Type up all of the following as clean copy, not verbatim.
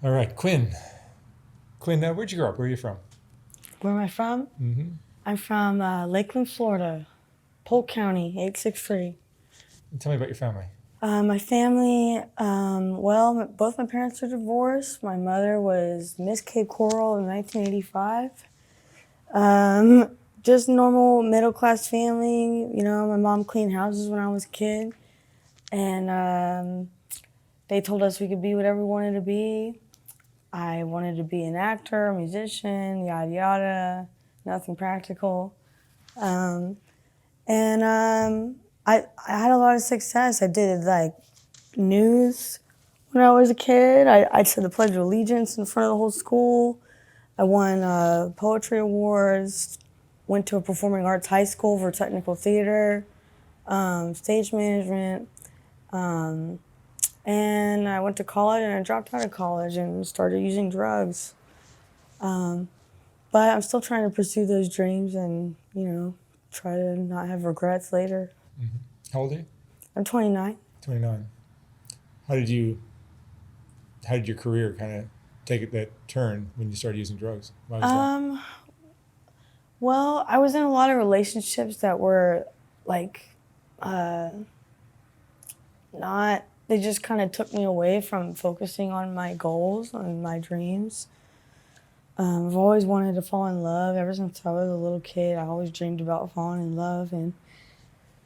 All right, Quinn. Quinn, where'd you grow up? Where are you from? Where am I from? Mm-hmm. I'm from Lakeland, Florida, Polk County, 863. Tell me about your family. My family, both my parents are divorced. My mother was Miss Cape Coral in 1985. Just normal middle class family. You know, my mom cleaned houses when I was a kid. And they told us we could be whatever we wanted to be. I wanted to be an actor, a musician, yada yada, nothing practical. Um, and I had a lot of success. I did like news when I was a kid. I said the Pledge of Allegiance in front of the whole school. I won poetry awards, went to a performing arts high school for technical theater, stage management, and I went to college and I dropped out of college and started using drugs. But I'm still trying to pursue those dreams and, try to not have regrets later. Mm-hmm. How old are you? I'm 29. 29. How did your career kind of take that turn when you started using drugs? Why was that? Well, I was in a lot of relationships that were like not, they just kind of took me away from focusing on my goals and my dreams. I've always wanted to fall in love. Ever since I was a little kid, I always dreamed about falling in love and,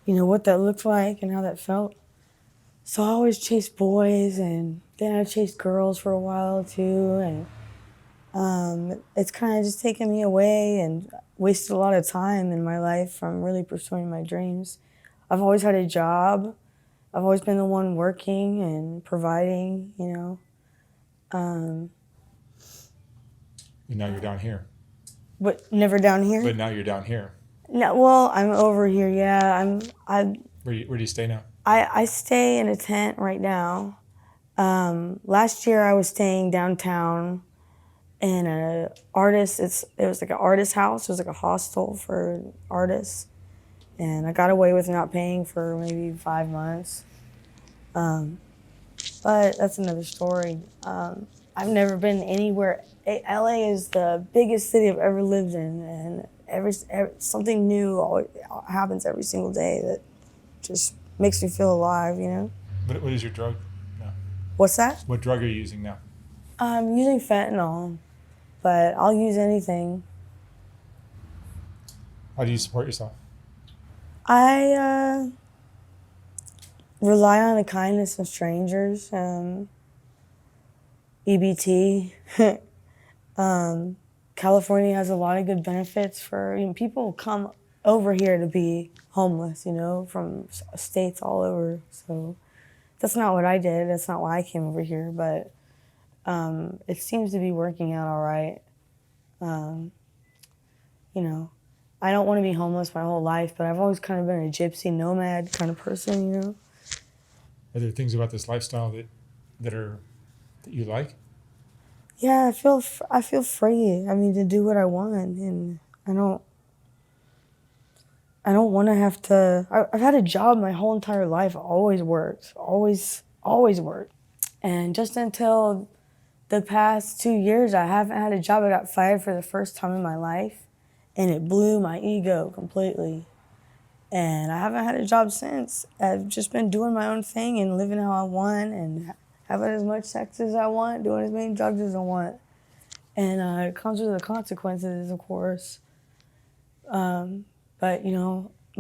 what that looked like and how that felt. So I always chased boys, and then I chased girls for a while too, and it's kind of just taken me away and wasted a lot of time in my life from really pursuing my dreams. I've always had a job. I've always been the one working and providing, And now you're down here. But never down here. But now you're down here. No, well, I'm over here. Yeah, Where do you stay now? I stay in a tent right now. Last year I was staying downtown in a artist. It was like an artist house. It was like a hostel for artists, and I got away with not paying for maybe 5 months. But that's another story. I've never been anywhere. LA is the biggest city I've ever lived in, and every something new always happens every single day that just makes me feel alive. What is your drug now? What's that? What drug are you using now? I'm using fentanyl, but I'll use anything. How do you support yourself? I rely on the kindness of strangers. EBT. California has a lot of good benefits for people come over here to be homeless, from states all over. So that's not what I did. That's not why I came over here, but it seems to be working out all right. I don't want to be homeless my whole life, but I've always kind of been a gypsy nomad kind of person, Are there things about this lifestyle that you like? Yeah, I feel free. I mean, to do what I want, and I don't want to have to. I've had a job my whole entire life. I always worked, always worked, and just until the past 2 years, I haven't had a job. I got fired for the first time in my life, and it blew my ego completely. And I haven't had a job since. I've just been doing my own thing and living how I want and having as much sex as I want, doing as many drugs as I want. And it comes with the consequences, of course. But,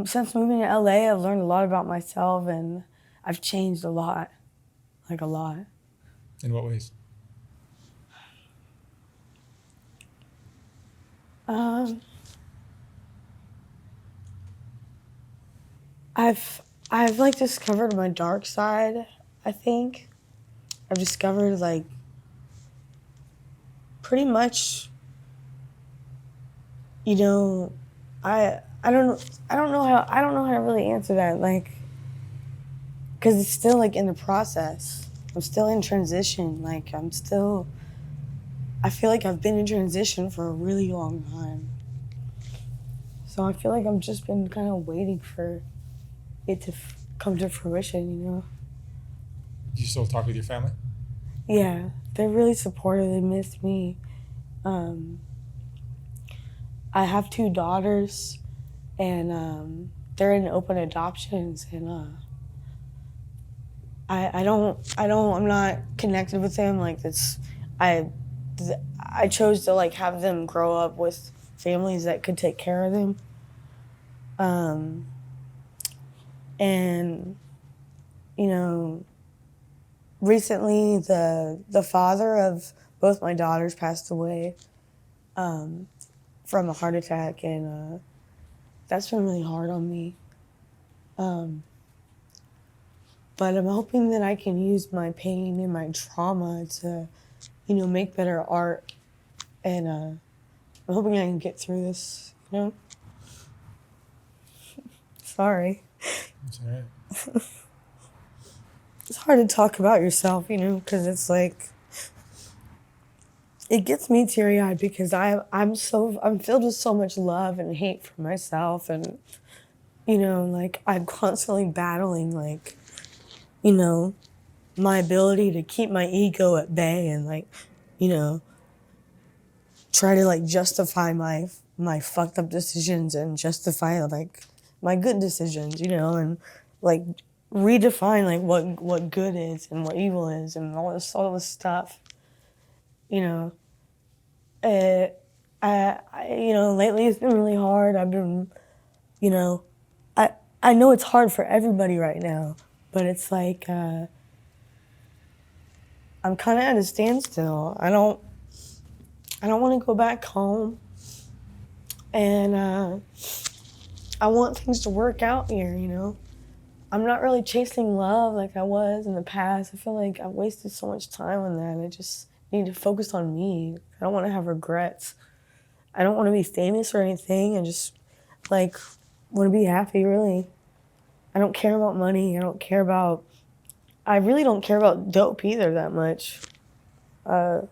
since moving to LA, I've learned a lot about myself, and I've changed a lot, like a lot. In what ways? I've like discovered my dark side, I think. I've discovered like pretty much, I don't know how to really answer that, like, because it's still like in the process. I'm still in transition. Like I feel like I've been in transition for a really long time. So I feel like I've just been kind of waiting for it to come to fruition, Do you still talk with your family? Yeah, they're really supportive. They miss me. I have 2 daughters, and they're in open adoptions, and I'm not connected with them. Like I, I chose to like have them grow up with families that could take care of them. And you know, recently the father of both my daughters passed away from a heart attack, and that's been really hard on me. But I'm hoping that I can use my pain and my trauma to, make better art. And I'm hoping I can get through this. Sorry. That's all right. It's hard to talk about yourself, because it's like, it gets me teary-eyed because I'm filled with so much love and hate for myself, and like I'm constantly battling like my ability to keep my ego at bay and like try to like justify my fucked up decisions and justify like my good decisions, and like redefine like what good is and what evil is and all this stuff. Lately it's been really hard. I've been, I know it's hard for everybody right now, but it's like I'm kind of at a standstill. I don't want to go back home, and I want things to work out here. I'm not really chasing love like I was in the past. I feel like I've wasted so much time on that. I just need to focus on me. I don't want to have regrets. I don't want to be famous or anything. I just like want to be happy, really. I don't care about money. I really don't care about dope either that much. I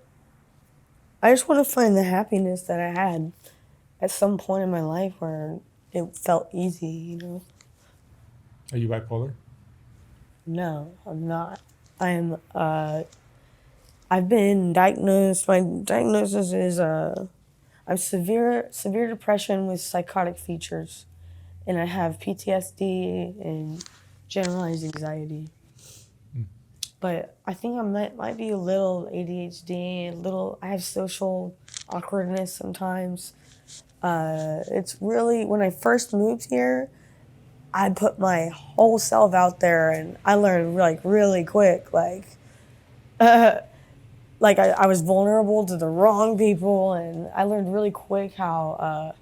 just want to find the happiness that I had at some point in my life where it felt easy. Are you bipolar? No, I'm not. I've been diagnosed. My diagnosis is I'm severe depression with psychotic features, and I have PTSD and generalized anxiety. But I think I might be a little ADHD, I have social awkwardness sometimes. It's really, when I first moved here, I put my whole self out there, and I learned like really quick, like I was vulnerable to the wrong people, and I learned really quick how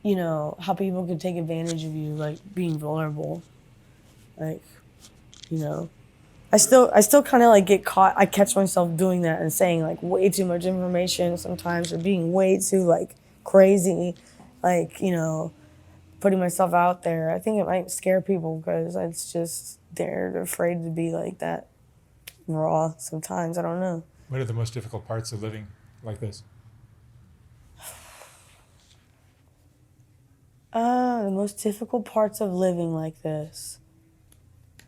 how people could take advantage of you, like being vulnerable. Like, I still kind of like get caught. I catch myself doing that and saying like way too much information sometimes, or being way too like crazy, like putting myself out there. I think it might scare people because it's just they're afraid to be like that raw sometimes. I don't know. What are the most difficult parts of living like this? The most difficult parts of living like this.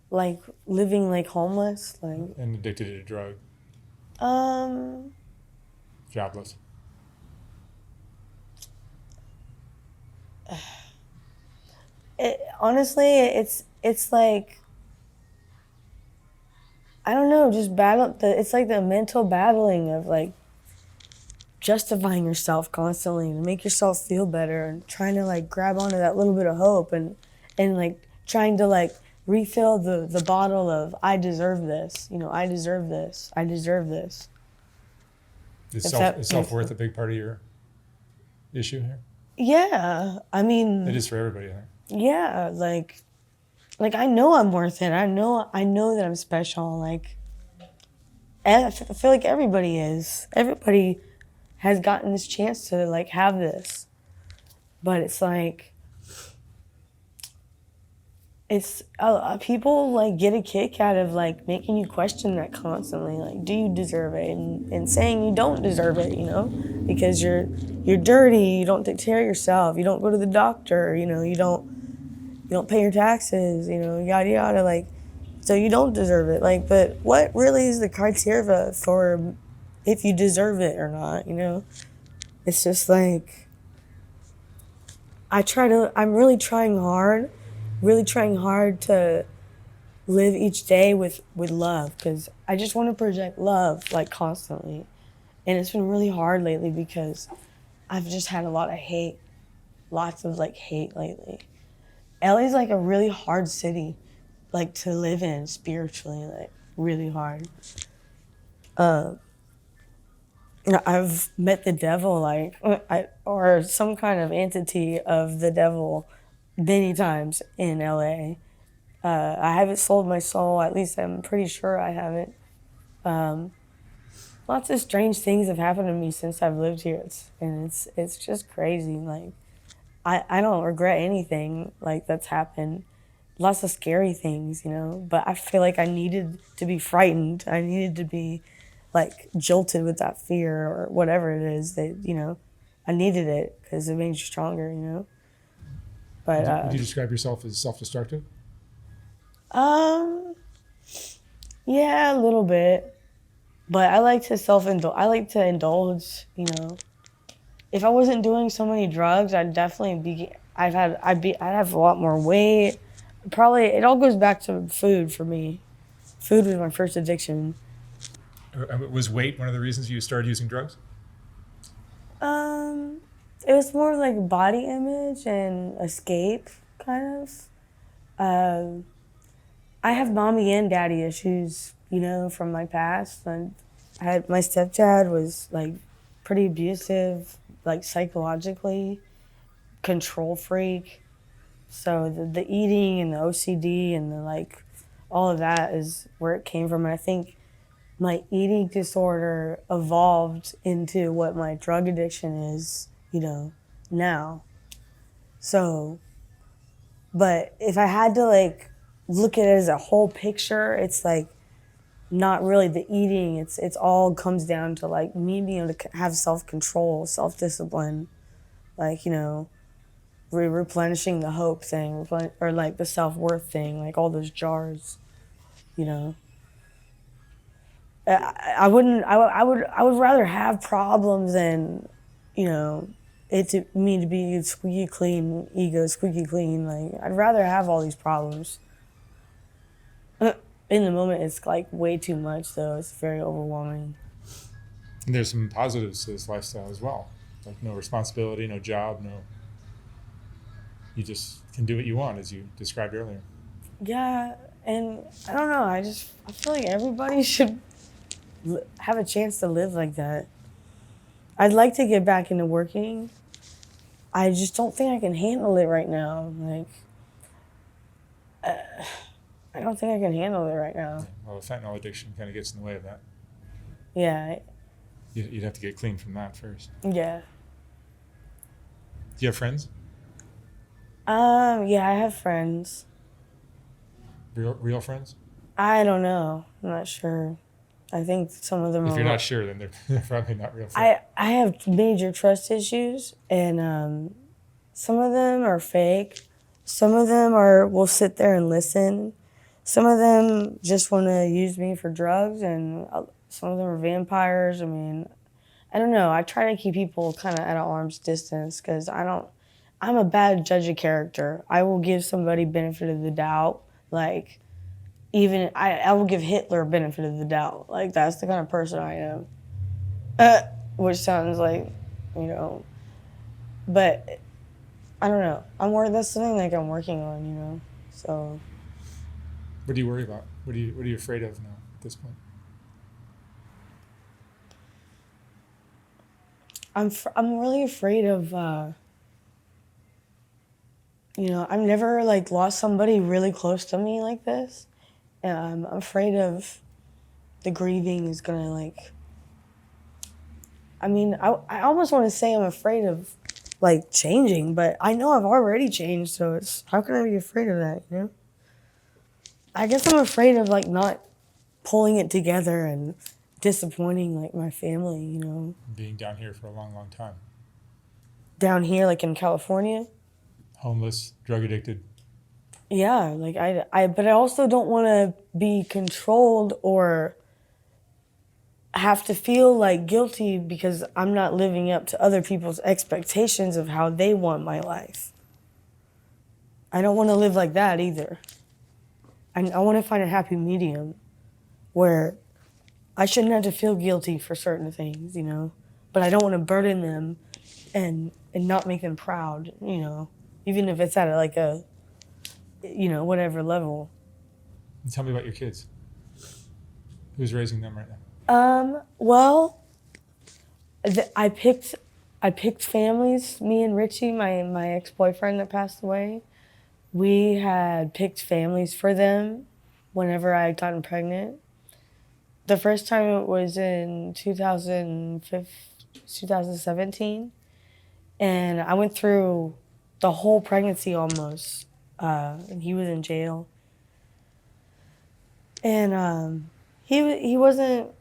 Like living like homeless, like And addicted to a drug. Jobless. Honestly, it's like, I don't know, just it's like the mental battling of like justifying yourself constantly to make yourself feel better, and trying to like grab onto that little bit of hope, and like trying to like refill the bottle of I deserve this, I deserve this, I deserve this. Is self-worth a big part of your issue here? Yeah, I mean, It is for everybody, I think. Yeah, like I know I'm worth it. I know that I'm special. Like, and I feel like everybody is. Everybody has gotten this chance to like have this, but it's like people like get a kick out of like making you question that constantly. Like, do you deserve it? And saying you don't deserve it, because you're dirty. You don't take care of yourself. You don't go to the doctor. You don't pay your taxes. Yada yada. Like, So you don't deserve it. Like, but what really is the criteria for if you deserve it or not, you know? It's just like, I'm really trying hard to live each day with love, because I just want to project love like constantly. And it's been really hard lately because I've just had a lot of hate, lots of like hate lately. LA's like a really hard city, like to live in spiritually, like really hard. I've met the devil, or some kind of entity of the devil, many times in LA. I haven't sold my soul. At least I'm pretty sure I haven't. Lots of strange things have happened to me since I've lived here. It's just crazy. Like I don't regret anything like that's happened. Lots of scary things, you know. But I feel like I needed to be frightened. I needed to be like jolted with that fear or whatever it is that, you know, I needed it because it makes you stronger, you know. But Would you describe yourself as self-destructive? um, yeah, a little bit. But I like to I like to indulge, you know. If I wasn't doing so many drugs, I'd definitely be. I'd have a lot more weight. Probably it all goes back to food for me. Food was my first addiction. Was weight one of the reasons you started using drugs? Um, it was more like body image and escape, kind of. Um, I have mommy and daddy issues, you know, from my past. And my stepdad was like pretty abusive, like psychologically, control freak. So the eating and the OCD and the like, all of that is where it came from. And I think my eating disorder evolved into what my drug addiction is, you know, now. So, but if I had to like look at it as a whole picture, it's like not really the eating. It's all comes down to like me being able to have self control, self discipline, like, you know, replenishing the hope thing, or like the self worth thing, like all those jars, you know. I wouldn't. I would rather have problems than, you know, it to me to be squeaky clean, ego squeaky clean. Like I'd rather have all these problems. In the moment, it's like way too much, though. It's very overwhelming. And there's some positives to this lifestyle as well, like no responsibility, no job, no. You just can do what you want, as you described earlier. Yeah, and I don't know. I feel like everybody should have a chance to live like that. I'd like to get back into working. I just don't think I can handle it right now. Like, I don't think I can handle it right now. Well, the fentanyl addiction kind of gets in the way of that. Yeah, You'd have to get clean from that first. yeah. Do you have friends? Yeah, I have friends. Real friends? I don't know. I'm not sure. I think some of them If are. you're not sure, then they're probably not real friends. I have major trust issues, and some of them are fake. Some of them will sit there and listen. Some of them just want to use me for drugs, and some of them are vampires. I mean, I don't know. I try to keep people kind of at an arm's distance because I'm a bad judge of character. I will give somebody benefit of the doubt. Like, even I will give Hitler benefit of the doubt. Like, that's the kind of person I am. Which sounds like, you know, but I don't know. That's something like I'm working on, you know. So What do you worry about? What are you afraid of now at this point? I'm really afraid of, you know, I've never like lost somebody really close to me like this, and I'm afraid of the grieving is gonna like. I mean, I almost want to say I'm afraid of like changing, but I know I've already changed, so it's how can I be afraid of that, you know? I guess I'm afraid of like not pulling it together and disappointing like my family, you know. Being down here for a long, long time. Down here, like in California. Homeless, drug addicted. Yeah, like but I also don't want to be controlled or have to feel like guilty because I'm not living up to other people's expectations of how they want my life. I don't want to live like that either. I want to find a happy medium where I shouldn't have to feel guilty for certain things, you know, but I don't want to burden them and not make them proud, you know, even if it's at like a, you know, whatever level. And tell me about your kids. Who's raising them right now? Well, I picked families. Me and Richie, my ex boyfriend that passed away, we had picked families for them whenever I had gotten pregnant. The first time it was in 2017, and I went through the whole pregnancy almost, and he was in jail. And he wasn't,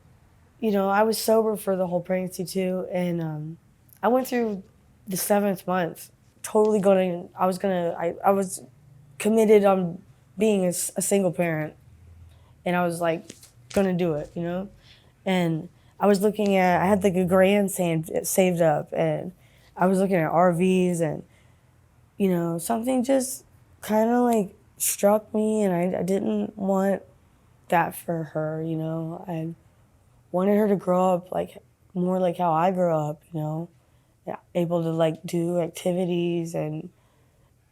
you know, I was sober for the whole pregnancy too, and I went through the 7th month totally going. I was committed on being a single parent, and I was like gonna do it, you know. And I was looking at, I had like a grand saved up, and I was looking at RVs, and you know, something just kind of like struck me, and I didn't want that for her, you know. I wanted her to grow up like more like how I grew up, you know, yeah, able to like do activities and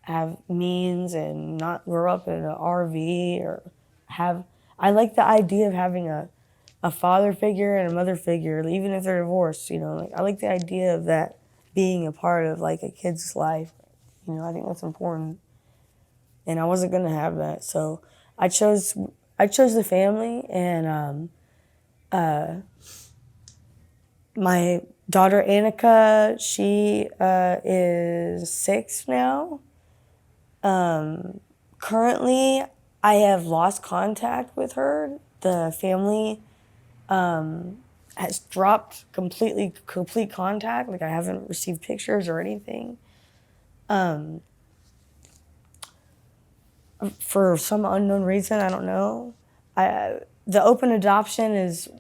have means and not grow up in an RV or have. I like the idea of having a father figure and a mother figure, even if they're divorced, you know. Like, I like the idea of that being a part of like a kid's life. You know, I think that's important. And I wasn't gonna have that, so I chose I chose the family, and my daughter Annika, she is 6 now. Currently, I have lost contact with her. The family has dropped complete contact. Like I haven't received pictures or anything. For some unknown reason, I don't know. The open adoption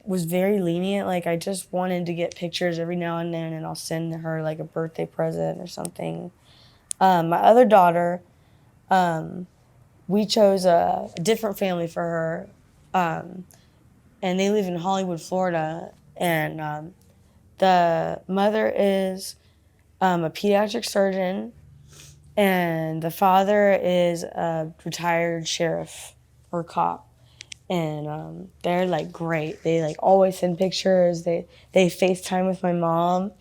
was very lenient. Like I just wanted to get pictures every now and then, and I'll send her like a birthday present or something. My other daughter, we chose a different family for her, and they live in Hollywood, Florida. And the mother is a pediatric surgeon, and the father is a retired sheriff or cop. And they're like great. They like always send pictures. They FaceTime with my mom,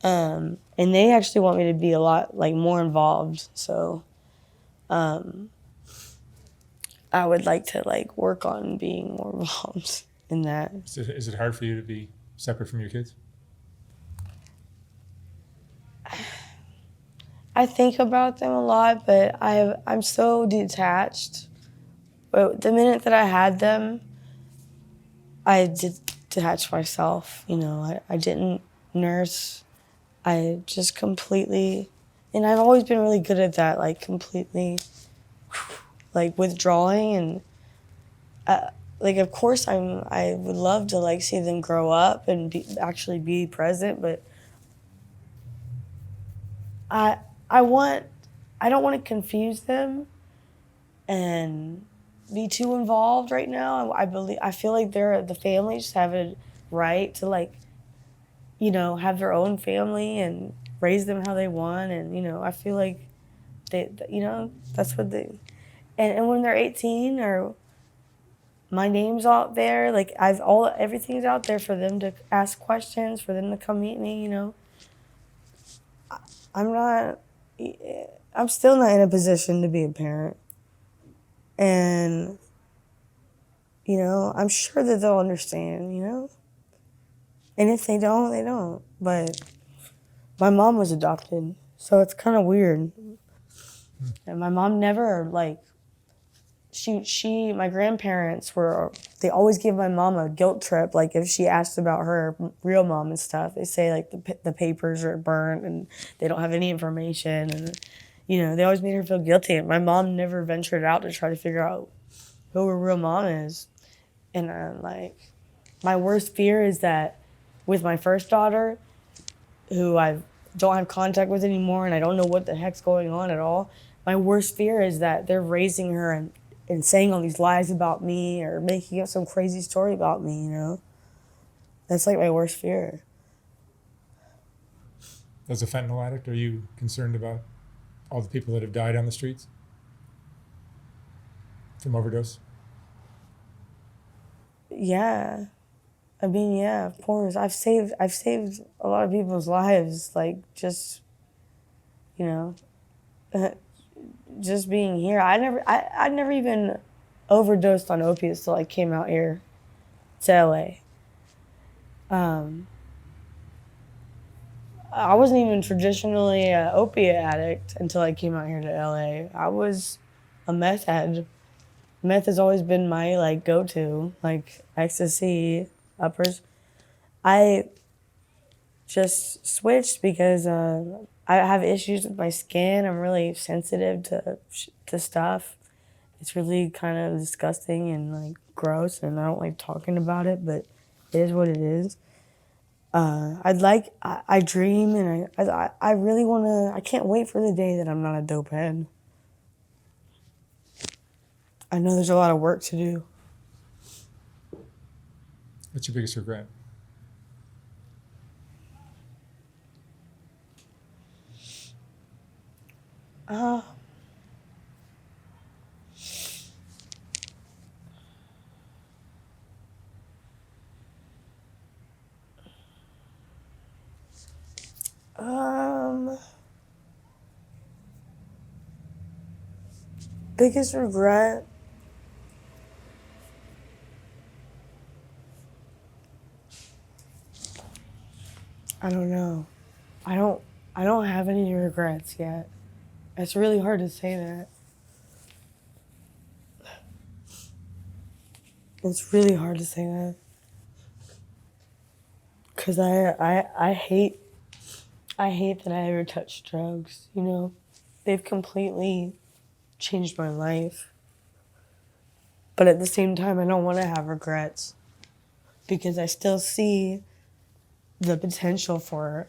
and they actually want me to be a lot like more involved. So I would like to like work on being more involved in that. Is it hard for you to be separate from your kids? I think about them a lot, but I'm so detached. But the minute that I had them, I did detach myself. You know, I didn't nurse. I just completely, and I've always been really good at that, like completely, like withdrawing. And like of course I would love to like see them grow up and actually be present, but I I want I don't want to confuse them and be too involved right now. I feel like the families have a right to like, you know, have their own family and raise them how they want, and you know, I feel like you know, that's what they, and when they're 18 or my name's out there, like everything's out there for them to ask questions, for them to come meet me, you know. I'm not I'm still not in a position to be a parent. And you know, I'm sure that they'll understand, you know? And if they don't, they don't. But my mom was adopted, so it's kind of weird. And my mom never, like, my grandparents they always give my mom a guilt trip. Like, if she asked about her real mom and stuff, they say, like, the papers are burnt and they don't have any information. And, You know, they always made her feel guilty. My mom never ventured out to try to figure out who her real mom is. And like, my worst fear is that with my first daughter, who I don't have contact with anymore and I don't know what the heck's going on at all, my worst fear is that they're raising her and saying all these lies about me or making up some crazy story about me, you know? That's like my worst fear. As a fentanyl addict, are you concerned about all the people that have died on the streets from overdose? Yeah. I mean, yeah, of course. I've saved a lot of people's lives, like just, you know, just being here. I never even overdosed on opiates till I came out here to LA. I wasn't even traditionally an opiate addict until I came out here to LA. I was a meth head. Meth has always been my like go-to, like ecstasy, uppers. I just switched because I have issues with my skin. I'm really sensitive to stuff. It's really kind of disgusting and like gross, and I don't like talking about it, but it is what it is. I dream and I really want to, I can't wait for the day that I'm not a dope head. I know there's a lot of work to do. What's your biggest regret? Uh, um, biggest regret? I don't know. I don't have any regrets yet. It's really hard to say that. It's really hard to say that. Cause I hate that I ever touched drugs, you know? They've completely changed my life. But at the same time, I don't want to have regrets because I still see the potential for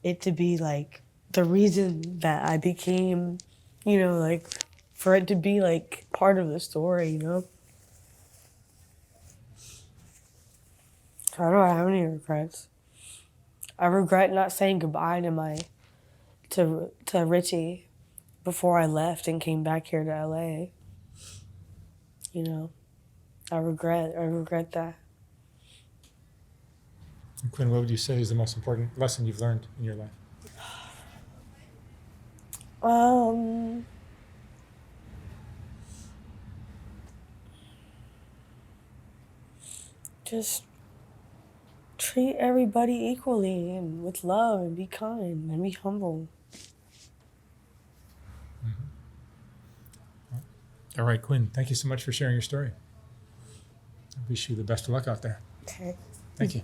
it to be like the reason that I became, you know, like for it to be like part of the story, you know? So I don't have any regrets. I regret not saying goodbye to Richie before I left and came back here to LA. You know, I regret that. And Quinn, what would you say is the most important lesson you've learned in your life? Just treat everybody equally and with love and be kind and be humble. All right, Quinn, thank you so much for sharing your story. I wish you the best of luck out there. Okay. Thank you.